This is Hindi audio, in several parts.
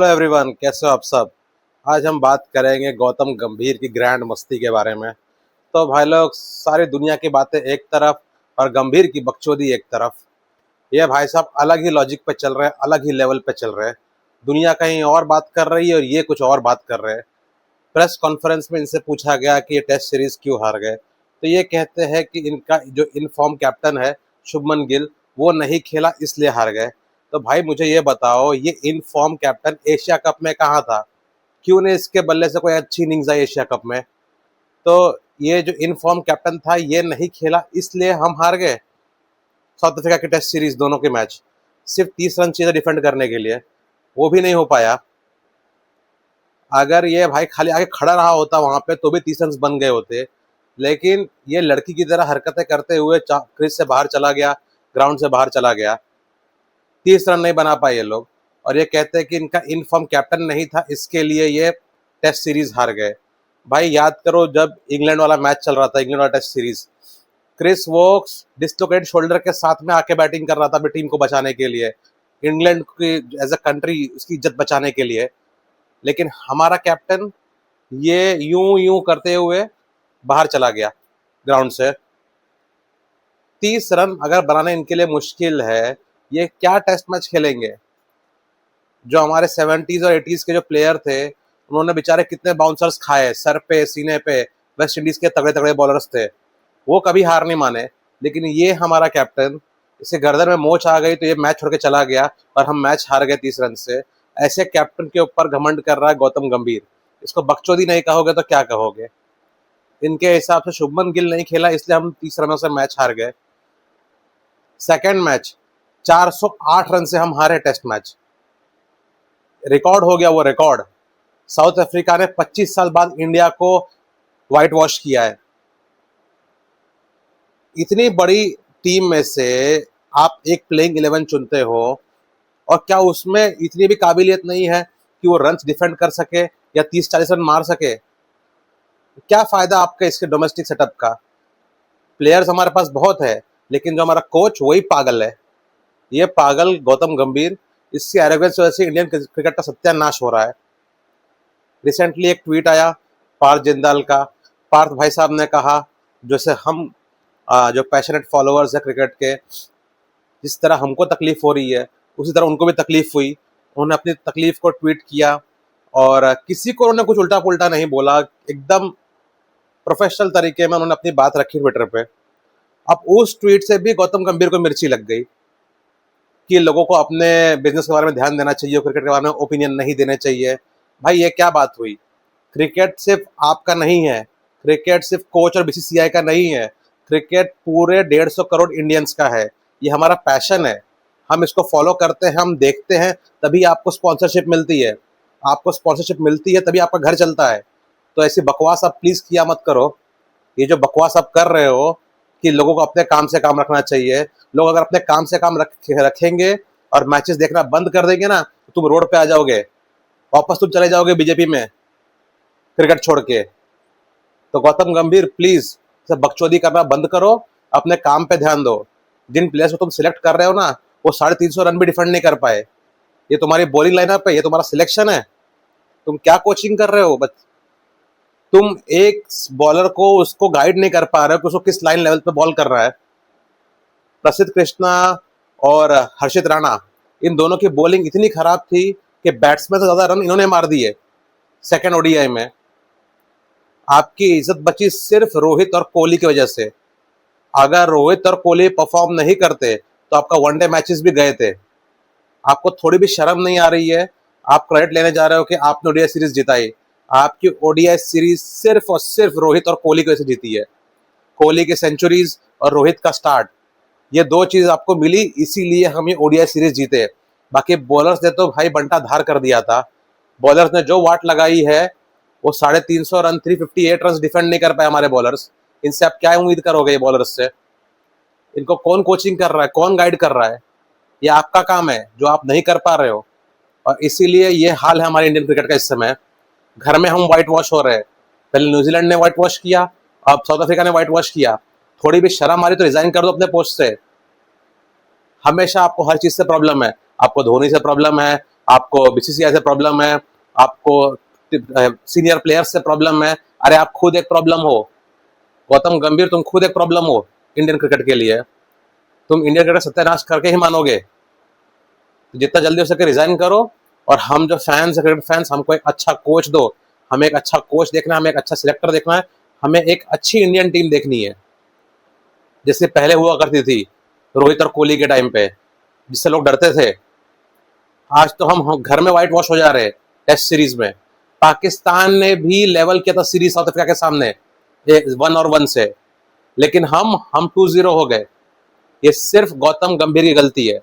हेलो एवरीवन, कैसे हो आप सब। आज हम बात करेंगे गौतम गंभीर की ग्रैंड मस्ती के बारे में। तो भाई लोग, सारी दुनिया की बातें एक तरफ और गंभीर की बकचोदी एक तरफ। ये भाई साहब अलग ही लॉजिक पे चल रहे हैं, अलग ही लेवल पे चल रहे हैं। दुनिया कहीं और बात कर रही है और ये कुछ और बात कर रहे हैं। प्रेस कॉन्फ्रेंस में इनसे पूछा गया कि ये टेस्ट सीरीज क्यों हार गए, तो ये कहते हैं कि इनका जो इनफॉर्म कैप्टन है शुभमन गिल, वो नहीं खेला इसलिए हार गए। तो भाई मुझे ये बताओ, ये इनफॉर्म कैप्टन एशिया कप में कहाँ था? क्यों नहीं इसके बल्ले से कोई अच्छी इनिंग्स आई एशिया कप में? तो ये जो इनफॉर्म कैप्टन था ये नहीं खेला इसलिए हम हार गए साउथ अफ्रीका के टेस्ट सीरीज दोनों के मैच। सिर्फ 30 रन चाहिए डिफेंड करने के लिए, वो भी नहीं हो पाया। अगर ये भाई खाली आगे खड़ा रहा होता वहां पे तो भी 30 रन बन गए होते। लेकिन ये लड़की की तरह हरकतें करते हुए क्रीज से बाहर चला गया, ग्राउंड से बाहर चला गया। 30 रन नहीं बना पाए ये लोग, और ये कहते हैं कि इनका इनफॉर्म कैप्टन नहीं था इसके लिए ये टेस्ट सीरीज हार गए। भाई याद करो, जब इंग्लैंड वाला मैच चल रहा था, इंग्लैंड वाला test series, Chris Woakes dislocate shoulder के साथ में आके बैटिंग कर रहा था अपनी टीम को बचाने के लिए, इंग्लैंड की एज अ कंट्री उसकी इज्जत बचाने के लिए। लेकिन हमारा कैप्टन ये यूं यूं करते हुए बाहर चला गया ग्राउंड से। 30 रन अगर बनाने इनके लिए मुश्किल है, ये क्या टेस्ट मैच खेलेंगे? जो हमारे 70s और 80s के जो प्लेयर थे, उन्होंने बेचारे कितने बाउंसर्स खाए सर पे सीने पे। वेस्ट इंडीज के तगड़े तगड़े बॉलर्स थे, वो कभी हार नहीं माने। लेकिन ये हमारा कैप्टन, इसे गर्दन में मोच आ गई तो ये मैच छोड़ के चला गया और हम मैच हार गए 30 रन से। ऐसे कैप्टन के ऊपर घमंड कर रहा है गौतम गंभीर। इसको बकचोदी नहीं कहोगे तो क्या कहोगे? इनके हिसाब से शुभमन गिल नहीं खेला इसलिए हम 30 रनों से मैच हार गए। सेकेंड मैच 408 रन से हम हारे टेस्ट मैच। रिकॉर्ड हो गया वो रिकॉर्ड। साउथ अफ्रीका ने 25 साल बाद इंडिया को व्हाइट वॉश किया है। इतनी बड़ी टीम में से आप एक प्लेइंग 11 चुनते हो, और क्या उसमें इतनी भी काबिलियत नहीं है कि वो रन डिफेंड कर सके या 30-40 रन मार सके? क्या फायदा आपके इसके डोमेस्टिक सेटअप का? प्लेयर्स हमारे पास बहुत है, लेकिन जो हमारा कोच वही पागल है। ये पागल गौतम गंभीर, इसकी एरोगेंस वजह से इंडियन क्रिकेट का सत्यानाश हो रहा है। रिसेंटली एक ट्वीट आया पार्थ जिंदाल का। पार्थ भाई साहब ने कहा, जैसे हम जो पैशनेट फॉलोअर्स है क्रिकेट के, जिस तरह हमको तकलीफ हो रही है उसी तरह उनको भी तकलीफ हुई। उन्होंने अपनी तकलीफ को ट्वीट किया और किसी को उन्होंने कुछ उल्टा पुल्टा नहीं बोला, एकदम प्रोफेशनल तरीके में उन्होंने अपनी बात रखी ट्विटर पे। अब उस ट्वीट से भी गौतम गंभीर को मिर्ची लग गई कि लोगों को अपने बिजनेस के बारे में ध्यान देना चाहिए, क्रिकेट के बारे में ओपिनियन नहीं देने चाहिए। भाई ये क्या बात हुई? क्रिकेट सिर्फ आपका नहीं है, क्रिकेट सिर्फ कोच और बीसीसीआई का नहीं है, क्रिकेट पूरे 150 करोड़ इंडियंस का है। ये हमारा पैशन है, हम इसको फॉलो करते हैं, हम देखते हैं, तभी आपको स्पॉन्सरशिप मिलती है। आपको स्पॉन्सरशिप मिलती है तभी आपका घर चलता है। तो ऐसी बकवास आप प्लीज़ किया मत करो। ये जो बकवास आप कर रहे हो कि लोगों को अपने काम से काम रखना चाहिए, लोग अगर अपने काम से काम रखेंगे और मैचेस देखना बंद कर देंगे ना, तो तुम रोड पे आ जाओगे, वापस तुम चले जाओगे बीजेपी में क्रिकेट छोड़ के। तो गौतम गंभीर प्लीज सब बकचोदी करना बंद करो, अपने काम पे ध्यान दो। जिन प्लेयर्स को तुम सिलेक्ट कर रहे हो ना, वो 350 रन भी डिफेंड नहीं कर पाए। ये तुम्हारी बॉलिंग लाइनअप है, ये तुम्हारा सिलेक्शन है। तुम क्या कोचिंग कर रहे हो? बस तुम एक बॉलर को उसको गाइड नहीं कर पा रहे हो कि उसको किस लाइन लेवल पे बॉल कर रहा है। प्रसिद्ध कृष्णा और हर्षित राणा, इन दोनों की बॉलिंग इतनी खराब थी कि बैट्समैन से ज्यादा रन इन्होंने मार दिए सेकेंड ओडीआई में। आपकी इज्जत बची सिर्फ रोहित और कोहली की वजह से। अगर रोहित और कोहली परफॉर्म नहीं करते तो आपका वनडे मैचेस भी गए थे। आपको थोड़ी भी शर्म नहीं आ रही है? आप क्रेडिट लेने जा रहे हो कि आपने ओडीआई सीरीज जिताई। आपकी ओडीआई सीरीज सिर्फ और सिर्फ रोहित और कोहली की वजह से जीती है। कोहली की सेंचुरीज और रोहित का स्टार्ट, ये दो चीज आपको मिली, इसीलिए हम ये ओडीआई सीरीज जीते। बाकी बॉलर्स ने तो भाई बंटा धार कर दिया था। बॉलर्स ने जो वाट लगाई है, वो 350 रन 358 रन डिफेंड नहीं कर पाए हमारे बॉलर्स। इनसे आप क्या उम्मीद करोगे? ये बॉलर्स से इनको कौन कोचिंग कर रहा है, कौन गाइड कर रहा है? ये आपका काम है जो आप नहीं कर पा रहे हो, और इसीलिए ये हाल है हमारे इंडियन क्रिकेट का इस समय। घर में हम व्हाइट वॉश हो रहे हैं। पहले न्यूजीलैंड ने व्हाइट वॉश किया, अब साउथ अफ्रीका ने व्हाइट वॉश किया। थोड़ी भी शर्म आ रही तो रिजाइन कर दो अपने पोस्ट से। हमेशा आपको हर चीज से प्रॉब्लम है। आपको धोनी से प्रॉब्लम है, आपको बीसीसीआई से प्रॉब्लम है, आपको सीनियर प्लेयर्स से प्रॉब्लम है। अरे आप खुद एक प्रॉब्लम हो, गौतम गंभीर तुम खुद एक प्रॉब्लम हो इंडियन क्रिकेट के लिए। तुम इंडियन क्रिकेट सत्यानाश करके ही मानोगे। तो जितना जल्दी हो सके रिजाइन करो, और हम जो फैंस है, क्रिकेट फैंस, हमको एक अच्छा कोच दो। हमें एक अच्छा कोच देखना है, हमें एक अच्छा सिलेक्टर देखना है, हमें एक अच्छी इंडियन टीम देखनी है, जैसे पहले हुआ करती थी रोहित और कोहली के टाइम पे, जिससे लोग डरते थे। आज तो हम घर में व्हाइट वॉश हो जा रहे हैं टेस्ट सीरीज में। पाकिस्तान ने भी लेवल किया था सीरीज साउथ अफ्रीका के सामने 1-1 से, लेकिन हम 2-0 हो गए। ये सिर्फ गौतम गंभीर की गलती है,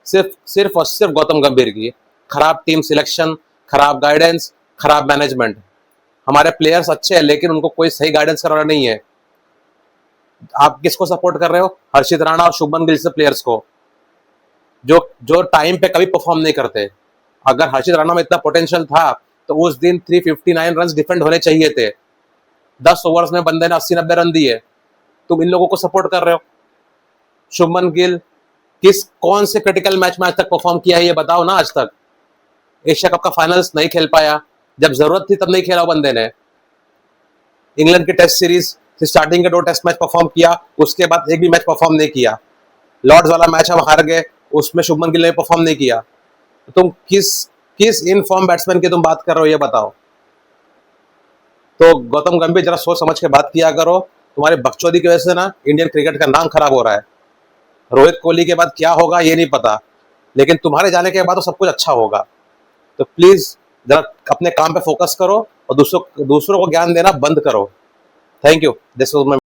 सिर्फ और सिर्फ गौतम गंभीर की। खराब टीम सिलेक्शन, खराब गाइडेंस, खराब मैनेजमेंट। हमारे प्लेयर्स अच्छे हैं, लेकिन उनको कोई सही गाइडेंस करवाना नहीं है। आप किसको सपोर्ट कर रहे हो? हर्षित राणा और शुभमन गिल से प्लेयर्स को, जो जो टाइम पे कभी परफॉर्म नहीं करते। अगर हर्षित राणा में इतना पोटेंशियल था तो उस दिन 359 रन डिफेंड होने चाहिए थे। 10 ओवर्स में बंदे ने 80-90 रन दिए। तुम इन लोगों को सपोर्ट कर रहे हो। शुभमन गिल कौन से क्रिटिकल मैच में आज तक परफॉर्म किया है ये बताओ ना। आज तक एशिया कप का फाइनल्स नहीं खेल पाया, जब जरूरत थी तब नहीं खेला बंदे ने। इंग्लैंड की टेस्ट सीरीज स्टार्टिंग के 2 टेस्ट मैच परफॉर्म किया, उसके बाद एक भी मैच परफॉर्म नहीं किया। लॉर्ड्स वाला मैच हम हार गए, उसमें शुभमन गिल ने परफॉर्म नहीं किया। तुम किस इन फॉर्म बैट्समैन की तुम बात कर रहे हो ये बताओ। तो गौतम गंभीर जरा सोच समझ के बात किया करो। तुम्हारे बकचोदी की वजह से ना इंडियन क्रिकेट का नाम खराब हो रहा है। रोहित कोहली के बाद क्या होगा ये नहीं पता, लेकिन तुम्हारे जाने के बाद तो सब कुछ अच्छा होगा। तो प्लीज जरा अपने काम पे फोकस करो और दूसरों को ज्ञान देना बंद करो। Thank you. This was my